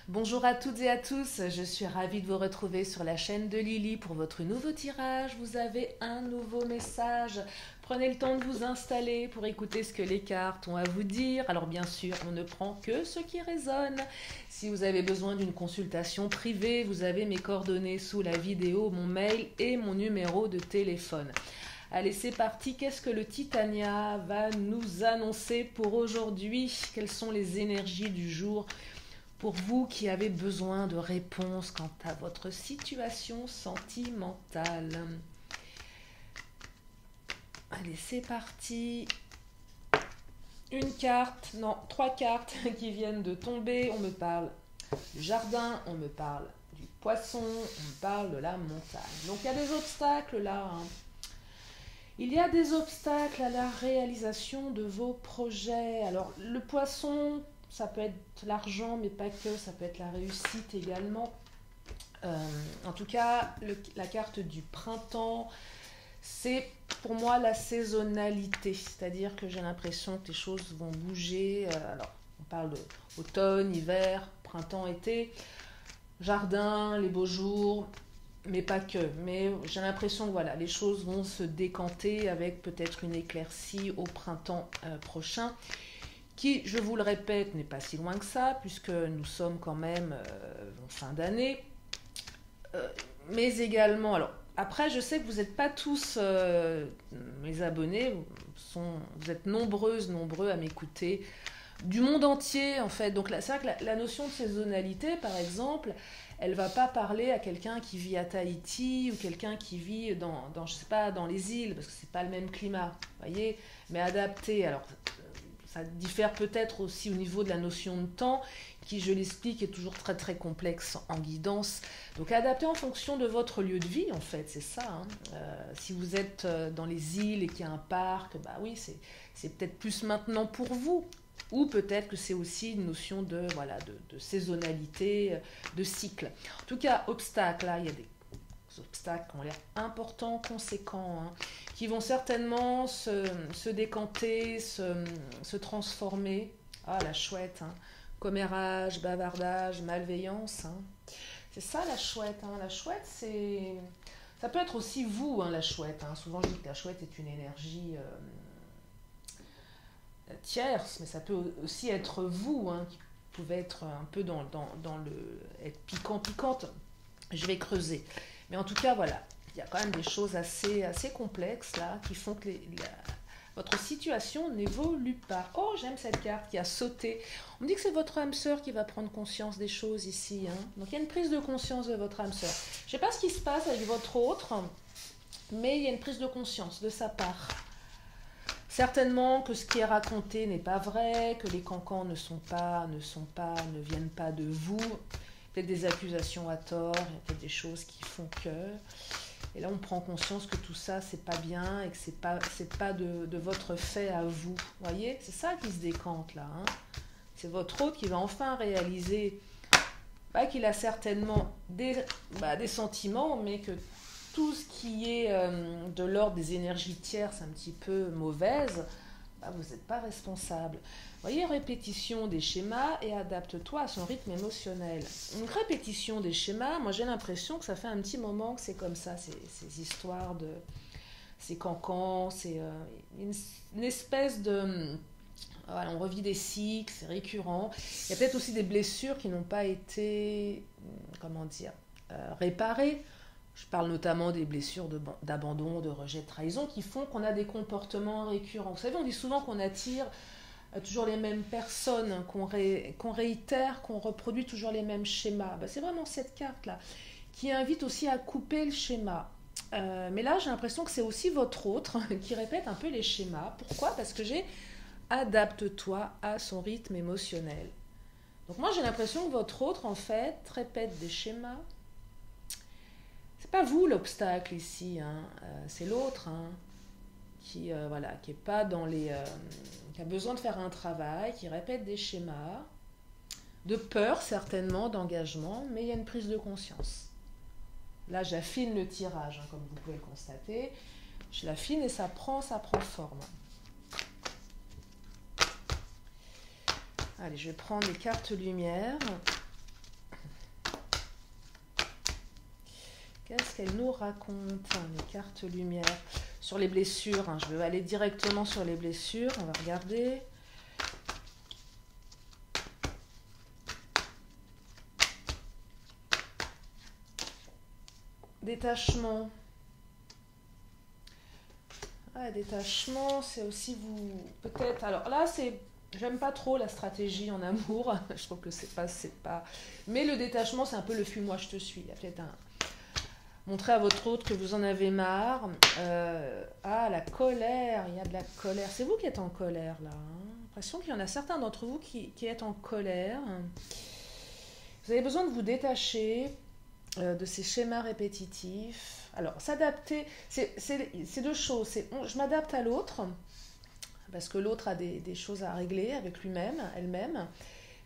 Bonjour à toutes et à tous, je suis ravie de vous retrouver sur la chaîne de Lily pour votre nouveau tirage. Vous avez un nouveau message. Prenez le temps de vous installer pour écouter ce que les cartes ont à vous dire. Alors bien sûr, on ne prend que ce qui résonne. Si vous avez besoin d'une consultation privée, vous avez mes coordonnées sous la vidéo, mon mail et mon numéro de téléphone. Allez, c'est parti. Qu'est-ce que le Titania va nous annoncer pour aujourd'hui? Quelles sont les énergies du jour pour vous qui avez besoin de réponses quant à votre situation sentimentale? Allez, c'est parti. Une carte, non, trois cartes qui viennent de tomber. On me parle du jardin, on me parle du poisson, on me parle de la montagne. Donc il y a des obstacles là, hein. Il y a des obstacles à la réalisation de vos projets. Alors le poisson, ça peut être l'argent, mais pas que, ça peut être la réussite également. En tout cas, la carte du printemps, c'est pour moi la saisonnalité. C'est-à-dire que j'ai l'impression que les choses vont bouger. Alors, on parle d'automne, hiver, printemps, été, jardin, les beaux jours, mais pas que. Mais j'ai l'impression que voilà, les choses vont se décanter avec peut-être une éclaircie au printemps prochain, qui, je vous le répète, n'est pas si loin que ça, puisque nous sommes quand même en fin d'année. Mais également, alors, après, je sais que vous n'êtes pas tous mes abonnés, vous êtes nombreuses, nombreux à m'écouter, du monde entier, en fait. Donc, c'est vrai que la notion de saisonnalité, par exemple, elle ne va pas parler à quelqu'un qui vit à Tahiti ou quelqu'un qui vit je sais pas, dans les îles, parce que c'est pas le même climat, vous voyez, mais adapté. Alors, ça diffère peut-être aussi au niveau de la notion de temps, qui, je l'explique, est toujours très très complexe en guidance. Donc adapté en fonction de votre lieu de vie, en fait, c'est ça, hein. Si vous êtes dans les îles et qu'il y a un parc, bah oui, c'est peut-être plus maintenant pour vous. Ou peut-être que c'est aussi une notion de, voilà, de saisonnalité, de cycle. En tout cas, obstacle, là, il y a des obstacles qui ont l'air importants, conséquents, hein, qui vont certainement se décanter, se transformer. Ah, la chouette, hein. Commérage, bavardage, malveillance, hein. C'est ça la chouette, hein. La chouette, ça peut être aussi vous, hein, la chouette, hein. Souvent, je dis que la chouette est une énergie tierce, mais ça peut aussi être vous, hein, qui pouvez être un peu dans être piquant, piquante. Je vais creuser. Mais en tout cas, voilà, il y a quand même des choses assez complexes là qui font que votre situation n'évolue pas. Oh, j'aime cette carte qui a sauté. On me dit que c'est votre âme sœur qui va prendre conscience des choses ici, hein. Donc il y a une prise de conscience de votre âme sœur. Je ne sais pas ce qui se passe avec votre autre, mais il y a une prise de conscience de sa part. Certainement que ce qui est raconté n'est pas vrai, que les cancans ne viennent pas de vous. Peut-être des accusations à tort, il y a peut-être des choses qui font que. Et là, on prend conscience que tout ça, c'est pas bien et que c'est pas de votre fait à vous. Vous voyez, c'est ça qui se décante là, hein. C'est votre autre qui va enfin réaliser qu'il a certainement des sentiments, mais que tout ce qui est de l'ordre des énergies tierces un petit peu mauvaises, vous n'êtes pas responsable. Vous voyez, répétition des schémas et adapte-toi à son rythme émotionnel. Une répétition des schémas, moi j'ai l'impression que ça fait un petit moment que c'est comme ça, ces histoires de ces cancans, c'est une espèce de... Voilà, on revit des cycles, c'est récurrent. Il y a peut-être aussi des blessures qui n'ont pas été, comment dire, réparées. Je parle notamment des blessures d'abandon, de rejet, de trahison, qui font qu'on a des comportements récurrents. Vous savez, on dit souvent qu'on attire toujours les mêmes personnes, hein, qu'on réitère, qu'on reproduit toujours les mêmes schémas. C'est vraiment cette carte-là qui invite aussi à couper le schéma. Mais là, j'ai l'impression que c'est aussi votre autre qui répète un peu les schémas. Pourquoi? Parce que j'ai adapte-toi à son rythme émotionnel. Donc moi, j'ai l'impression que votre autre, en fait, répète des schémas. C'est pas vous l'obstacle ici, hein. C'est l'autre, hein, qui est pas dans qui a besoin de faire un travail, qui répète des schémas, de peur certainement, d'engagement, mais il y a une prise de conscience. Là, j'affine le tirage, hein, comme vous pouvez le constater. Je l'affine et ça prend forme. Allez, je vais prendre les cartes lumière. qu'elles nous racontent, les cartes lumière, sur les blessures. Je vais aller directement sur les blessures, on va regarder. Détachement. Détachement, c'est aussi vous... Peut-être... Alors là, c'est... J'aime pas trop la stratégie en amour. Je trouve que c'est pas... Mais le détachement, c'est un peu le fuis-moi, je te suis. Il y a peut-être un... Montrer à votre autre que vous en avez marre. La colère. Il y a de la colère. C'est vous qui êtes en colère, là. J'ai l'impression qu'il y en a certains d'entre vous qui êtes en colère. Vous avez besoin de vous détacher de ces schémas répétitifs. Alors, s'adapter, c'est deux choses. Je m'adapte à l'autre, parce que l'autre a des choses à régler avec lui-même, elle-même.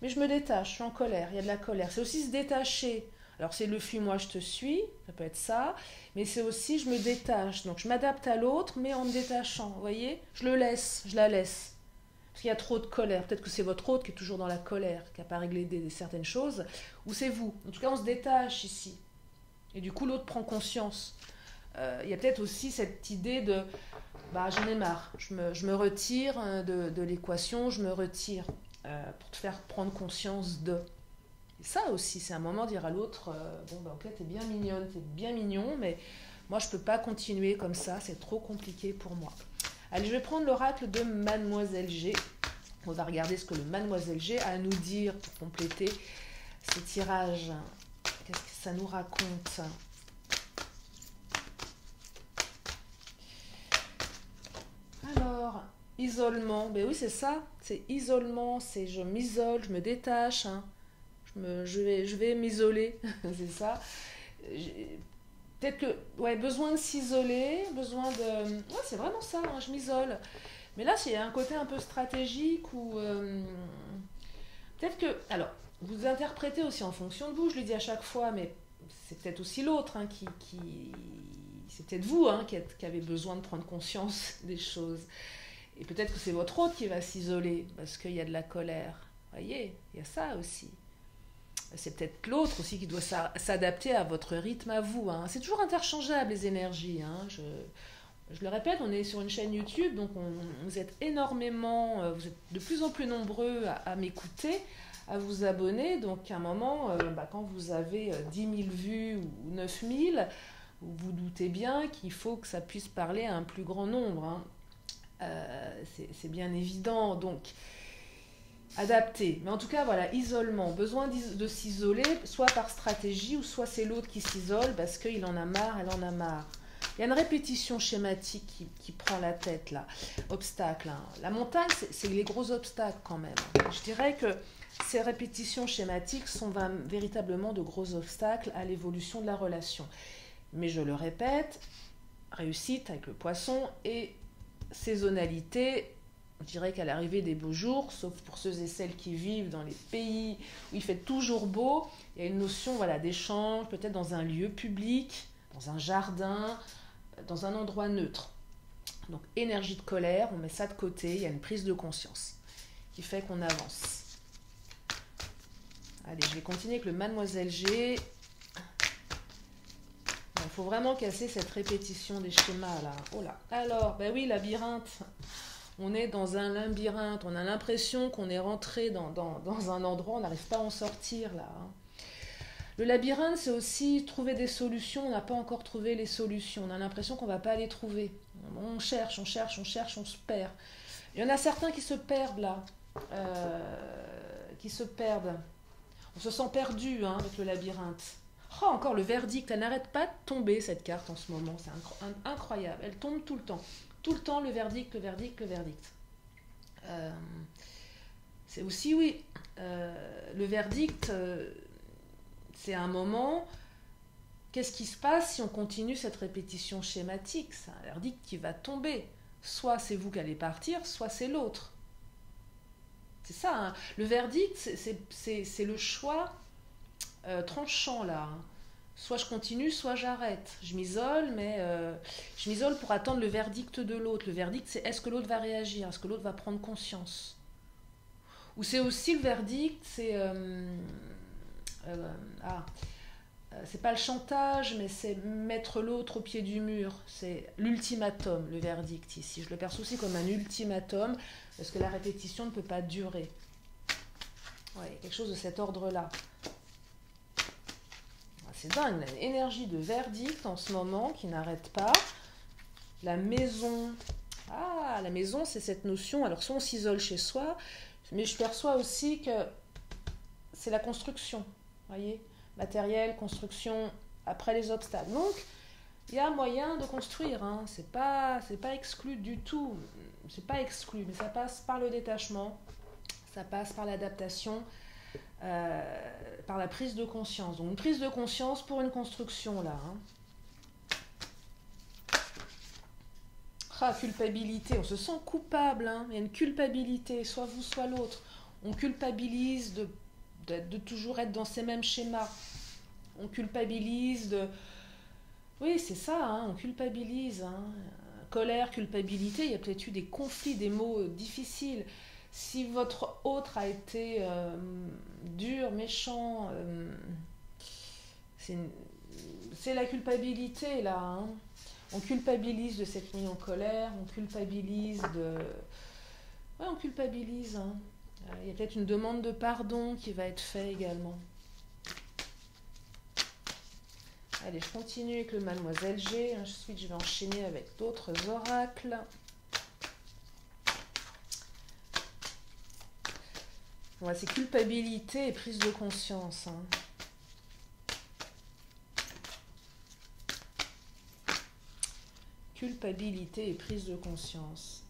Mais je me détache, je suis en colère, il y a de la colère. C'est aussi se détacher. Alors, c'est le fuis-moi, je te suis, ça peut être ça. Mais c'est aussi, je me détache. Donc, je m'adapte à l'autre, mais en me détachant. Vous voyez? Je le laisse, je la laisse. Parce qu'il y a trop de colère. Peut-être que c'est votre autre qui est toujours dans la colère, qui n'a pas réglé certaines choses. Ou c'est vous. En tout cas, on se détache ici. Et du coup, l'autre prend conscience. Il y a peut-être aussi cette idée de j'en ai marre, je me retire de l'équation, je me retire pour te faire prendre conscience de. Et ça aussi, c'est un moment de dire à l'autre ok, t'es bien mignonne, t'es bien mignon, mais moi je peux pas continuer comme ça, c'est trop compliqué pour moi. Allez, je vais prendre l'oracle de Mademoiselle G. On va regarder ce que le Mademoiselle G a à nous dire pour compléter ce tirage. Qu'est-ce que ça nous raconte ? Alors, isolement, ben oui c'est ça, c'est isolement, c'est je m'isole, je me détache, je vais m'isoler, c'est ça. Peut-être que, besoin de s'isoler, besoin de... Ouais, c'est vraiment ça, je m'isole. Mais là, il y a un côté un peu stratégique où... peut-être que... Alors, vous interprétez aussi en fonction de vous, je le dis à chaque fois, mais c'est peut-être aussi l'autre c'est peut-être vous qui avez besoin de prendre conscience des choses. Et peut-être que c'est votre autre qui va s'isoler parce qu'il y a de la colère. Vous voyez, il y a ça aussi. C'est peut-être l'autre aussi qui doit s'adapter à votre rythme à vous. C'est toujours interchangeable les énergies. Je le répète, on est sur une chaîne YouTube, donc vous êtes énormément, vous êtes de plus en plus nombreux à m'écouter, à vous abonner. Donc à un moment, quand vous avez 10 000 vues ou 9 000, vous vous doutez bien qu'il faut que ça puisse parler à un plus grand nombre. C'est bien évident. Donc, adapter. Mais en tout cas, voilà, isolement. Besoin de s'isoler, soit par stratégie, ou soit c'est l'autre qui s'isole parce qu'il en a marre, elle en a marre. Il y a une répétition schématique qui prend la tête, là. Obstacle. La montagne, c'est les gros obstacles quand même. Je dirais que ces répétitions schématiques sont véritablement de gros obstacles à l'évolution de la relation. Mais je le répète, réussite avec le poisson et saisonnalité, je dirais qu'à l'arrivée des beaux jours, sauf pour ceux et celles qui vivent dans les pays où il fait toujours beau, il y a une notion d'échange, peut-être dans un lieu public, dans un jardin, dans un endroit neutre. Donc énergie de colère, on met ça de côté, il y a une prise de conscience qui fait qu'on avance. Allez, je vais continuer avec le Mademoiselle G. Il faut vraiment casser cette répétition des schémas là. Oh là. Alors, oui, labyrinthe. On est dans un labyrinthe. On a l'impression qu'on est rentré dans un endroit, on n'arrive pas à en sortir là. Le labyrinthe, c'est aussi trouver des solutions. On n'a pas encore trouvé les solutions. On a l'impression qu'on ne va pas les trouver. On cherche, on se perd. Il y en a certains qui se perdent là. On se sent perdu avec le labyrinthe. Oh, encore le verdict, elle n'arrête pas de tomber cette carte en ce moment, c'est incroyable, elle tombe tout le temps. Tout le temps le verdict. C'est aussi, le verdict, c'est un moment, qu'est-ce qui se passe si on continue cette répétition schématique? C'est un verdict qui va tomber. Soit c'est vous qui allez partir, soit c'est l'autre. C'est ça, le verdict, c'est le choix tranchant là. Soit je continue, soit j'arrête. Je m'isole, mais je m'isole pour attendre le verdict de l'autre. Le verdict, c'est est-ce que l'autre va réagir? Est-ce que l'autre va prendre conscience? Ou c'est aussi le verdict, c'est... c'est pas le chantage, mais c'est mettre l'autre au pied du mur. C'est l'ultimatum, le verdict ici. Je le perçois aussi comme un ultimatum, parce que la répétition ne peut pas durer. Ouais, quelque chose de cet ordre-là. C'est dingue, une énergie de verdict en ce moment qui n'arrête pas. La maison. Ah, la maison, c'est cette notion. Alors, soit on s'isole chez soi, mais je perçois aussi que c'est la construction. Voyez, matériel, construction, après les obstacles. Donc, il y a moyen de construire. Hein. C'est pas exclu du tout. C'est pas exclu, mais ça passe par le détachement. Ça passe par l'adaptation. Par la prise de conscience. Donc une prise de conscience pour une construction là. Ah, culpabilité, on se sent coupable, hein. Il y a une culpabilité, soit vous, soit l'autre. On culpabilise de toujours être dans ces mêmes schémas. On culpabilise de... Oui, c'est ça, hein, on culpabilise. Hein. Colère, culpabilité, il y a peut-être eu des conflits, des mots difficiles. Si votre autre a été dur, méchant, c'est la culpabilité là. Hein. On culpabilise de s'être mis en colère, on culpabilise de... Ouais, on culpabilise. Hein. Il y a peut-être une demande de pardon qui va être faite également. Allez, je continue avec le Mademoiselle G. Ensuite, je vais enchaîner avec d'autres oracles. Ouais, c'est culpabilité et prise de conscience. Hein. Culpabilité et prise de conscience.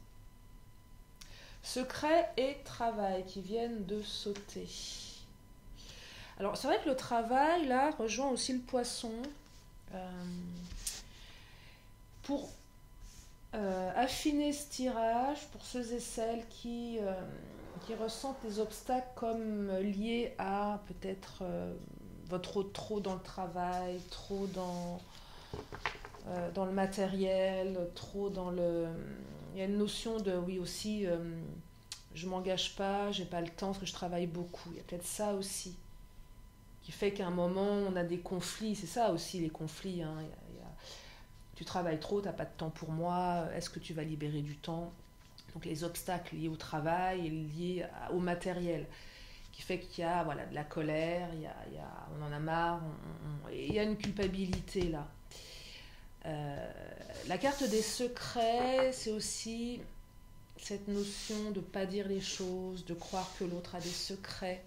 Secret et travail qui viennent de sauter. Alors, c'est vrai que le travail, là, rejoint aussi le poisson. Pour affiner ce tirage, pour ceux et celles qui ressentent des obstacles comme liés à peut-être votre trop dans le travail, trop dans le matériel, trop dans le... Il y a une notion de, oui aussi, je ne m'engage pas, j'ai pas le temps parce que je travaille beaucoup. Il y a peut-être ça aussi, qui fait qu'à un moment, on a des conflits. C'est ça aussi, les conflits. Hein. Tu travailles trop, tu n'as pas de temps pour moi, est-ce que tu vas libérer du temps? Donc les obstacles liés au travail et liés au matériel, qui fait qu'il y a voilà, de la colère, on en a marre, il y a une culpabilité là. La carte des secrets, c'est aussi cette notion de ne pas dire les choses, de croire que l'autre a des secrets.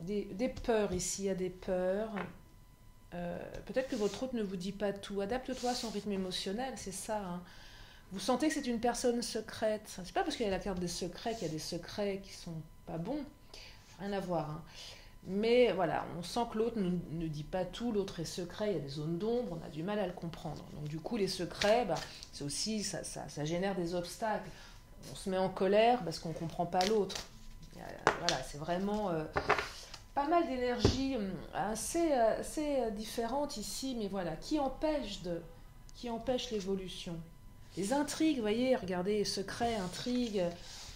Des peurs ici, il y a des peurs. Peut-être que votre autre ne vous dit pas tout. Adapte-toi à son rythme émotionnel, c'est ça. Hein. Vous sentez que c'est une personne secrète. C'est pas parce qu'il y a la carte des secrets qu'il y a des secrets qui sont pas bons. Rien à voir. Hein. Mais voilà, on sent que l'autre ne dit pas tout, l'autre est secret, il y a des zones d'ombre, on a du mal à le comprendre. Donc du coup, les secrets, c'est aussi, ça génère des obstacles. On se met en colère parce qu'on ne comprend pas l'autre. Voilà, c'est vraiment... pas mal d'énergie assez différentes ici, mais voilà, qui empêche l'évolution. Les intrigues, vous voyez, regardez, secrets, intrigues,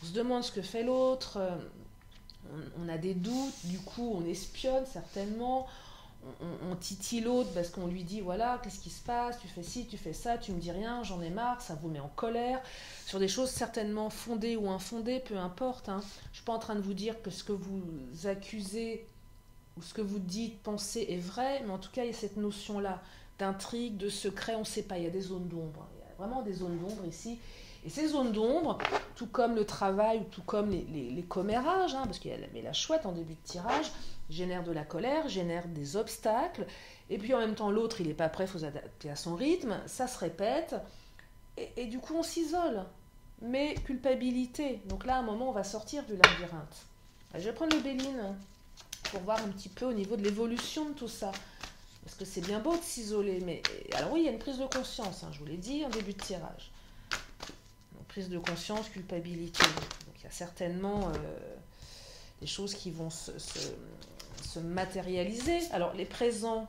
on se demande ce que fait l'autre, on a des doutes, du coup on espionne certainement, on titille l'autre parce qu'on lui dit, voilà, qu'est-ce qui se passe, tu fais ci, tu fais ça, tu me dis rien, j'en ai marre, ça vous met en colère, sur des choses certainement fondées ou infondées, peu importe. Hein. Je ne suis pas en train de vous dire que ce que vous accusez ou ce que vous dites, pensez est vrai, mais en tout cas, il y a cette notion-là d'intrigue, de secret, on ne sait pas, il y a des zones d'ombre. Il y a vraiment des zones d'ombre ici. Et ces zones d'ombre, tout comme le travail, ou tout comme les commérages, hein, parce qu'il y a la chouette en début de tirage, génère de la colère, génère des obstacles, et puis en même temps, l'autre, il n'est pas prêt, il faut s'adapter à son rythme, ça se répète, et du coup, on s'isole. Mais culpabilité. Donc là, à un moment, on va sortir du labyrinthe. Je vais prendre le Béline pour voir un petit peu au niveau de l'évolution de tout ça. Parce que c'est bien beau de s'isoler, mais... Alors oui, il y a une prise de conscience, hein, je vous l'ai dit en début de tirage. Donc, prise de conscience, culpabilité. Donc il y a certainement des choses qui vont se matérialiser. Alors les présents,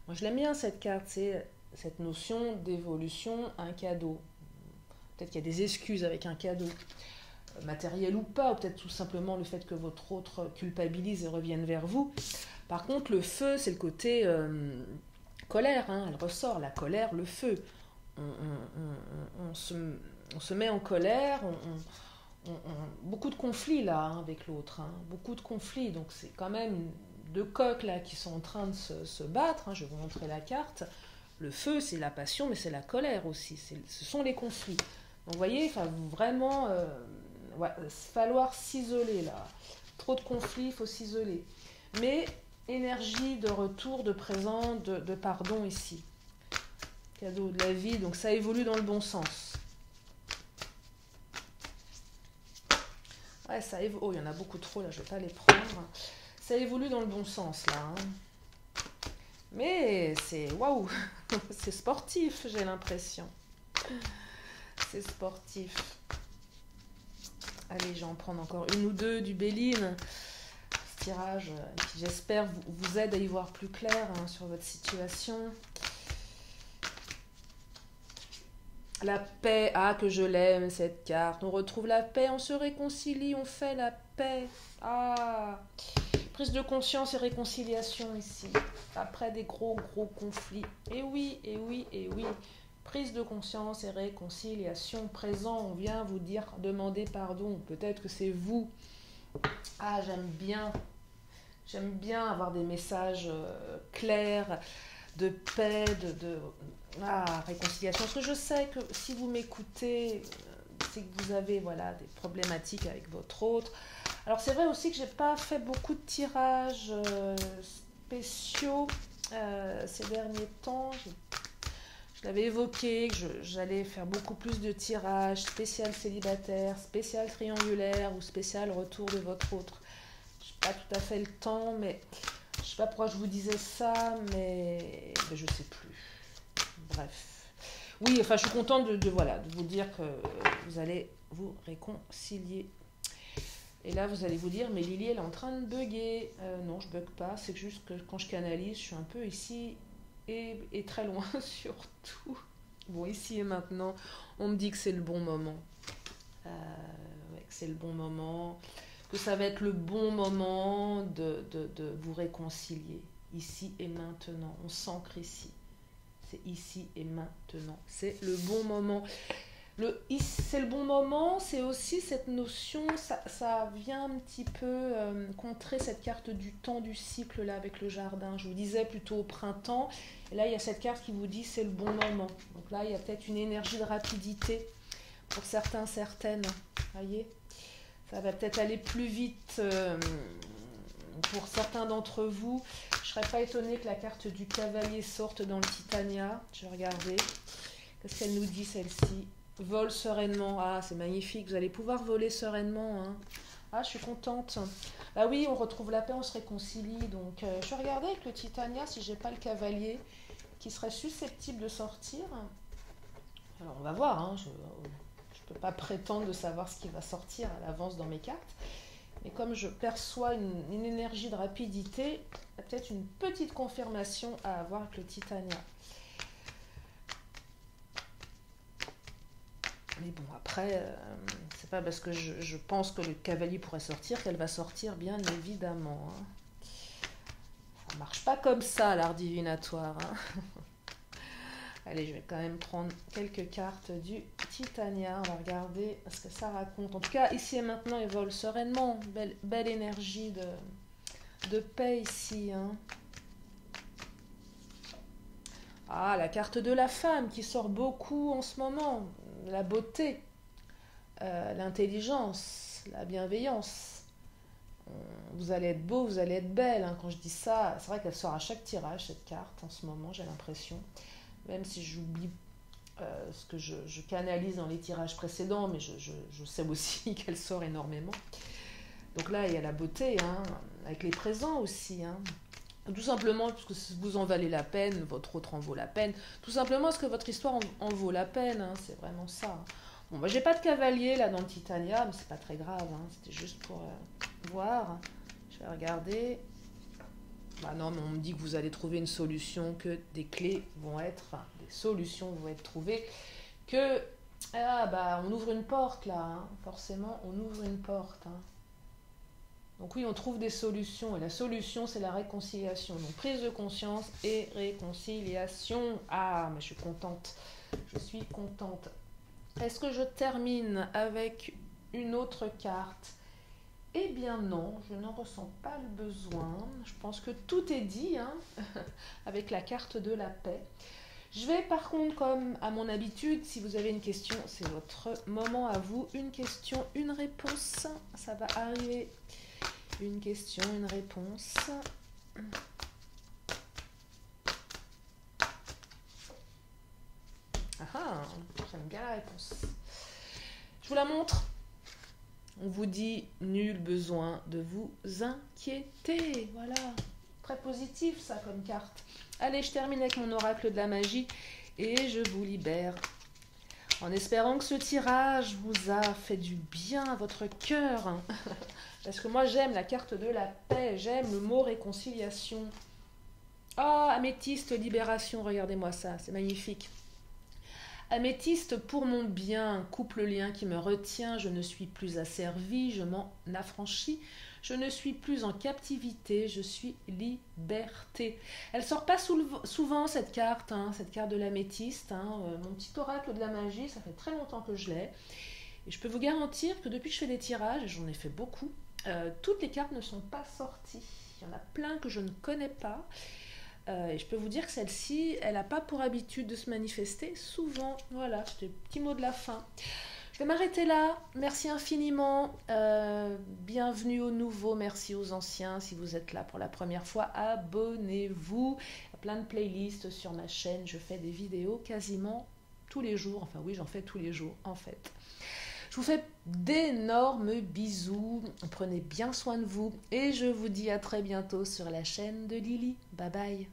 moi je l'aime bien cette carte, c'est cette notion d'évolution, un cadeau. Peut-être qu'il y a des excuses avec un cadeau. matériel ou pas, ou peut-être tout simplement le fait que votre autre culpabilise et revienne vers vous. Par contre, le feu, c'est le côté colère, hein, elle ressort, la colère, le feu. On se met en colère, beaucoup de conflits là hein, avec l'autre, hein, beaucoup de conflits, donc c'est quand même deux coqs là qui sont en train de se battre, hein, je vais vous montrer la carte. Le feu, c'est la passion, mais c'est la colère aussi, ce sont les conflits. Donc vous voyez, vraiment, ouais, falloir s'isoler là. Trop de conflits, il faut s'isoler. Mais énergie de retour, de présent, de pardon ici. Cadeau de la vie, donc ça évolue dans le bon sens. Ouais, ça évolue. Oh, il y en a beaucoup trop là, je ne vais pas les prendre. Ça évolue dans le bon sens là. Hein. Mais c'est waouh, c'est sportif, j'ai l'impression. C'est sportif. Allez, je vais en prendre encore une ou deux du Béline. Ce tirage qui, j'espère, vous aide à y voir plus clair hein, sur votre situation. La paix, ah que je l'aime cette carte. On retrouve la paix, on se réconcilie, on fait la paix. Ah, prise de conscience et réconciliation ici. Après des gros conflits. Et oui, et oui, et oui. Prise de conscience et réconciliation. Présent, on vient vous dire, demander pardon. Peut-être que c'est vous. Ah, j'aime bien avoir des messages clairs, de paix, réconciliation. Parce que je sais que si vous m'écoutez, c'est que vous avez voilà, des problématiques avec votre autre. Alors c'est vrai aussi que j'ai pas fait beaucoup de tirages spéciaux ces derniers temps. Je l'avais évoqué, que j'allais faire beaucoup plus de tirages spécial célibataire, spécial triangulaire ou spécial retour de votre autre. Je n'ai pas tout à fait le temps, mais je ne sais pas pourquoi je vous disais ça, mais je ne sais plus. Bref. Oui, enfin, je suis contente de vous dire que vous allez vous réconcilier. Et là, vous allez vous dire, mais Lily, elle est en train de bugger. Non, je bug pas. C'est juste que quand je canalise, je suis un peu ici et très loin surtout. Bon, ici et maintenant, on me dit que c'est le bon moment. Ouais, que c'est le bon moment. Que ça va être le bon moment de vous réconcilier. Ici et maintenant. On s'ancre ici. C'est ici et maintenant. C'est le bon moment. C'est le bon moment, c'est aussi cette notion, ça vient un petit peu contrer cette carte du temps du cycle là avec le jardin. Je vous disais plutôt au printemps, et là il y a cette carte qui vous dit c'est le bon moment. Donc là il y a peut-être une énergie de rapidité pour certains, certaines. Voyez, ça va peut-être aller plus vite pour certains d'entre vous. Je ne serais pas étonnée que la carte du cavalier sorte dans le Titania. Je vais regarder. Qu'est-ce qu'elle nous dit celle-ci? Vole sereinement. Ah, c'est magnifique. Vous allez pouvoir voler sereinement. Hein. Ah, je suis contente. Ah oui, on retrouve la paix, on se réconcilie. Donc, je vais regarder avec le Titania si j'ai pas le cavalier qui serait susceptible de sortir. Alors, on va voir. Hein. Je ne peux pas prétendre de savoir ce qui va sortir à l'avance dans mes cartes. Mais comme je perçois une énergie de rapidité, il y a peut-être une petite confirmation à avoir avec le Titania. Mais bon, après, c'est pas parce que je pense que le cavalier pourrait sortir qu'elle va sortir, bien évidemment. Hein. Ça marche pas comme ça, l'art divinatoire. Hein. Allez, je vais quand même prendre quelques cartes du Titania. On va regarder ce que ça raconte. En tout cas, ici et maintenant, il vole sereinement. Belle énergie de paix ici. Hein. Ah, la carte de la femme qui sort beaucoup en ce moment. La beauté, l'intelligence, la bienveillance. Vous allez être beau, vous allez être belle. Hein. Quand je dis ça, c'est vrai qu'elle sort à chaque tirage, cette carte, en ce moment, j'ai l'impression. Même si j'oublie ce que je canalise dans les tirages précédents, mais je sais aussi qu'elle sort énormément. Donc là, il y a la beauté, hein, avec les présents aussi. Hein. Tout simplement parce que vous en valez la peine, votre autre en vaut la peine. Tout simplement parce que votre histoire en vaut la peine, hein, c'est vraiment ça. Bon, bah, j'ai pas de cavalier là dans le Titania, mais c'est pas très grave, hein, c'était juste pour voir. Je vais regarder. Bah non, mais on me dit que vous allez trouver une solution, que des clés vont être, des solutions vont être trouvées, que Ah bah on ouvre une porte là, hein. Forcément on ouvre une porte, hein. Donc oui, on trouve des solutions et la solution c'est la réconciliation. Donc prise de conscience et réconciliation. Ah mais je suis contente, je suis contente. Est-ce que je termine avec une autre carte? Eh bien non, je n'en ressens pas le besoin. Je pense que tout est dit, hein, avec la carte de la paix. Je vais par contre, comme à mon habitude, si vous avez une question, c'est votre moment à vous. Une question, une réponse, ça va arriver. Une question, une réponse. Ah, j'aime bien la réponse. Je vous la montre. On vous dit nul besoin de vous inquiéter. Voilà. Très positif ça comme carte. Allez, je termine avec mon oracle de la magie et je vous libère. En espérant que ce tirage vous a fait du bien à votre cœur. Parce que moi j'aime la carte de la paix, j'aime le mot réconciliation. Ah, améthyste, libération, regardez-moi ça, c'est magnifique. Améthyste pour mon bien, coupe le lien qui me retient, je ne suis plus asservie, je m'en affranchis, je ne suis plus en captivité, je suis liberté. Elle sort pas souvent cette carte, hein, cette carte de l'améthyste, hein, mon petit oracle de la magie, ça fait très longtemps que je l'ai. Et je peux vous garantir que depuis que je fais des tirages, et j'en ai fait beaucoup, toutes les cartes ne sont pas sorties. Il y en a plein que je ne connais pas. Et je peux vous dire que celle-ci, elle n'a pas pour habitude de se manifester souvent. Voilà, c'était le petit mot de la fin. Je vais m'arrêter là. Merci infiniment. Bienvenue aux nouveaux, merci aux anciens. Si vous êtes là pour la première fois, abonnez-vous. Il y a plein de playlists sur ma chaîne. Je fais des vidéos quasiment tous les jours. Enfin oui, j'en fais tous les jours en fait. Je vous fais d'énormes bisous. Prenez bien soin de vous. Et je vous dis à très bientôt sur la chaîne de Lily. Bye bye.